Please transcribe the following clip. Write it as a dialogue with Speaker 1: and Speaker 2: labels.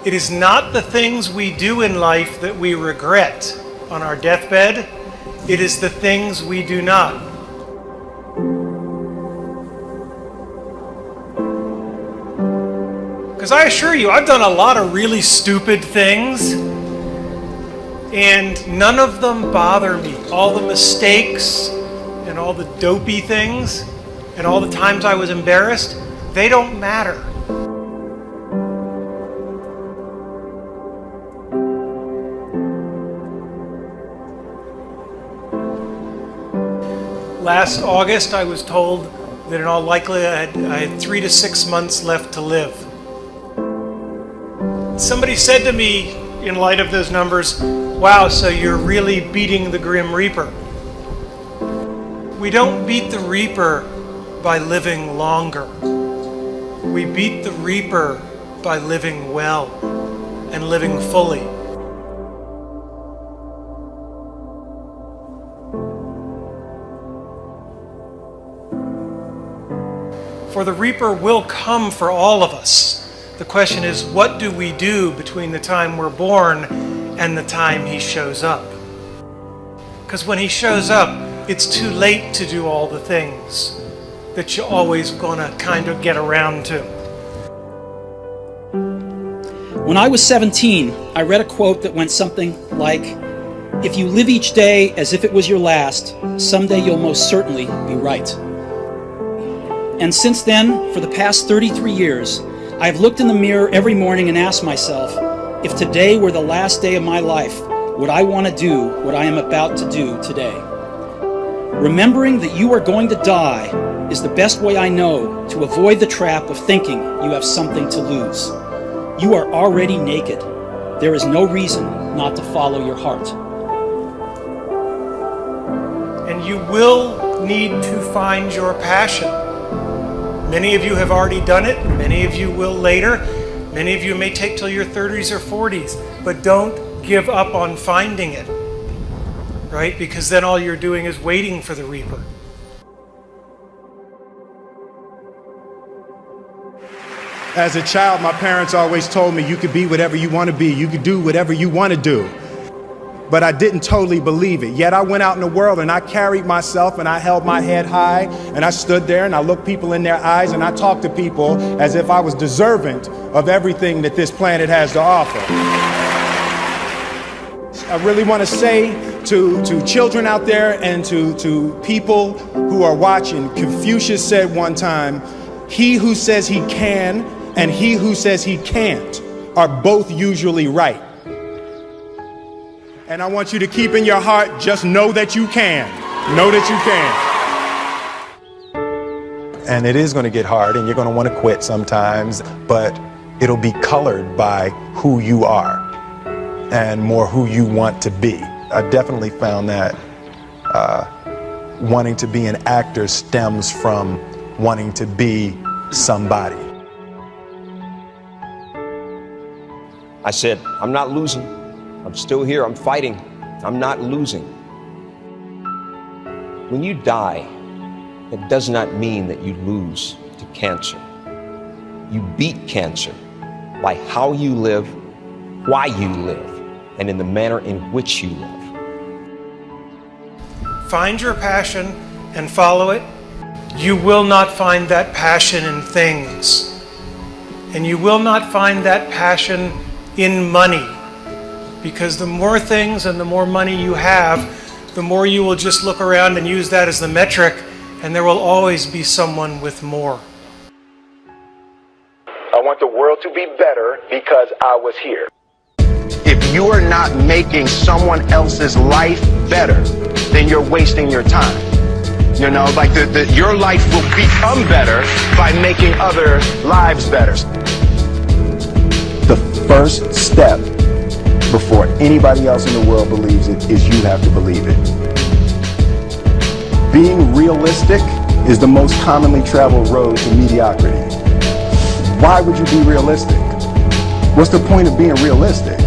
Speaker 1: It is not the things we do in life that we regret on our deathbed. It is the things we do not. Because I assure you, I've done a lot of really stupid things, and none of them bother me. All the mistakes and all the dopey things and all the times I was embarrassed, they don't matter. Last August, I was told that in all likelihood I had 3 to 6 months left to live. Somebody said to me, in light of those numbers, "Wow, so you're really beating the Grim Reaper." We don't beat the Reaper by living longer. We beat the Reaper by living well and living fully. For the Reaper will come for all of us. The question is, what do we do between the time we're born and the time he shows up? Because when he shows up, it's too late to do all the things that you're always going to kind of get around to.
Speaker 2: When I was 17, I read a quote that went something like, "If you live each day as if it was your last, someday you'll most certainly be right." And since then, for the past 33 years, I've looked in the mirror every morning and asked myself, if today were the last day of my life, would I want to do what I am about to do today? Remembering that you are going to die is the best way I know to avoid the trap of thinking you have something to lose. You are already naked. There is no reason not to follow your heart.
Speaker 1: And you will need to find your passion. Many of you have already done it. Many of you will later. Many of you may take till your 30s or 40s. But don't give up on finding it, right? Because then all you're doing is waiting for the Reaper.
Speaker 3: As a child, my parents always told me you could be whatever you want to be. You could do whatever you want to do. But I didn't totally believe it. Yet I went out in the world and I carried myself and I held my head high and I stood there and I looked people in their eyes and I talked to people as if I was deserving of everything that this planet has to offer. I really want to say to children out there and to people who are watching, Confucius said one time, "He who says he can and he who says he can't are both usually right." And I want you to keep in your heart, just know that you can. Know that you can.
Speaker 4: And it is going to get hard and you're going to want to quit sometimes, but it'll be colored by who you are and more who you want to be. I definitely found that wanting to be an actor stems from wanting to be somebody.
Speaker 5: I said, I'm not losing. I'm still here, I'm fighting, I'm not losing. When you die, it does not mean that you lose to cancer. You beat cancer by how you live, why you live, and in the manner in which you live.
Speaker 1: Find your passion and follow it. You will not find that passion in things. And you will not find that passion in money. Because the more things and the more money you have, the more you will just look around and use that as the metric, and there will always be someone with more.
Speaker 6: I want the world to be better because I was here.
Speaker 7: If you are not making someone else's life better, then you're wasting your time. You know, like your life will become better by making other lives better.
Speaker 4: The first step before anybody else in the world believes it is you have to believe it. Being realistic is the most commonly traveled road to mediocrity. Why would you be realistic? What's the point of being realistic?